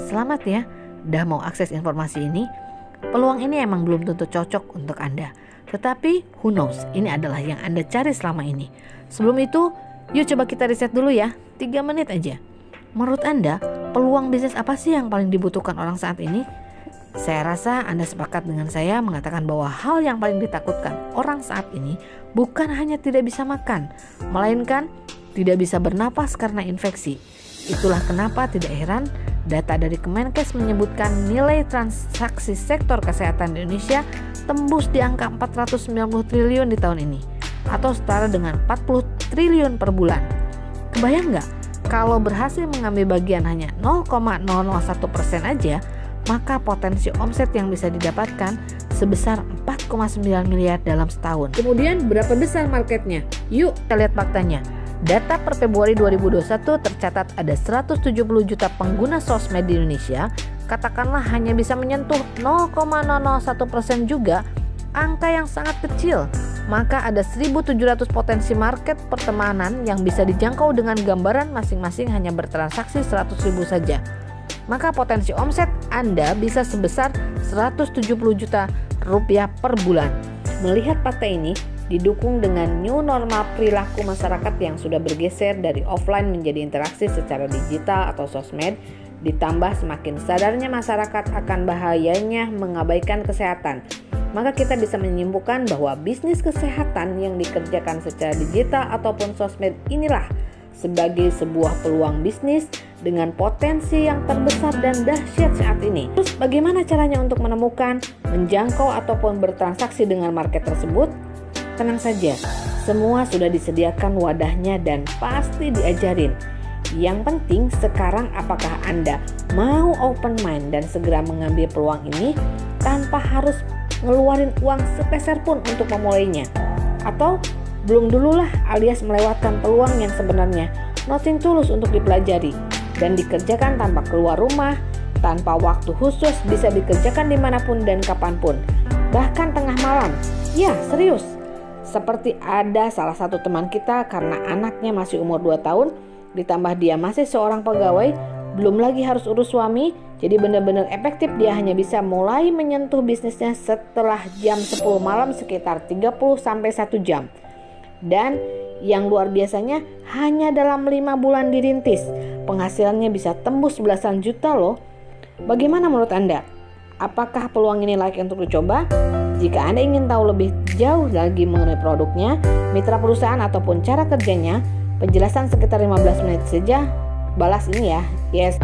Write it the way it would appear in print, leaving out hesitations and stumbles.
Selamat ya, udah mau akses informasi ini. Peluang ini emang belum tentu cocok untuk Anda. Tetapi who knows, ini adalah yang Anda cari selama ini. Sebelum itu, yuk coba kita riset dulu ya, 3 menit aja. Menurut Anda, peluang bisnis apa sih yang paling dibutuhkan orang saat ini? Saya rasa Anda sepakat dengan saya mengatakan bahwa hal yang paling ditakutkan orang saat ini bukan hanya tidak bisa makan, melainkan tidak bisa bernapas karena infeksi. Itulah kenapa tidak heran data dari Kemenkes menyebutkan nilai transaksi sektor kesehatan di Indonesia tembus di angka 490 triliun di tahun ini, atau setara dengan 40 triliun per bulan. Kebayang nggak? Kalau berhasil mengambil bagian hanya 0,001% aja, maka potensi omset yang bisa didapatkan sebesar 4,9 miliar dalam setahun. Kemudian berapa besar marketnya? Yuk kita lihat faktanya. Data per Februari 2021 tercatat ada 170 juta pengguna sosmed di Indonesia. Katakanlah hanya bisa menyentuh 0,001% juga, angka yang sangat kecil. Maka ada 1.700 potensi market pertemanan yang bisa dijangkau dengan gambaran masing-masing hanya bertransaksi 100.000 saja. Maka potensi omset Anda bisa sebesar 170 juta rupiah per bulan. Melihat fakta ini, didukung dengan new normal perilaku masyarakat yang sudah bergeser dari offline menjadi interaksi secara digital atau sosmed, ditambah semakin sadarnya masyarakat akan bahayanya mengabaikan kesehatan, maka kita bisa menyimpulkan bahwa bisnis kesehatan yang dikerjakan secara digital ataupun sosmed inilah sebagai sebuah peluang bisnis dengan potensi yang terbesar dan dahsyat saat ini. Terus bagaimana caranya untuk menemukan, menjangkau ataupun bertransaksi dengan market tersebut? Tenang saja, semua sudah disediakan wadahnya dan pasti diajarin. Yang penting sekarang apakah Anda mau open mind dan segera mengambil peluang ini tanpa harus ngeluarin uang sepeser pun untuk memulainya? Atau belum dululah alias melewatkan peluang yang sebenarnya nothing tulus untuk dipelajari dan dikerjakan tanpa keluar rumah, tanpa waktu khusus, bisa dikerjakan dimanapun dan kapanpun, bahkan tengah malam. Ya serius. Seperti ada salah satu teman kita karena anaknya masih umur 2 tahun, ditambah dia masih seorang pegawai, belum lagi harus urus suami, jadi benar-benar efektif dia hanya bisa mulai menyentuh bisnisnya setelah jam 10 malam sekitar 30-1 jam. Dan yang luar biasanya hanya dalam 5 bulan dirintis, penghasilannya bisa tembus belasan juta loh. Bagaimana menurut Anda? Apakah peluang ini layak untuk dicoba? Jika Anda ingin tahu lebih jauh lagi mengenai produknya, mitra perusahaan ataupun cara kerjanya, penjelasan sekitar 15 menit saja, balas ini ya. Yes.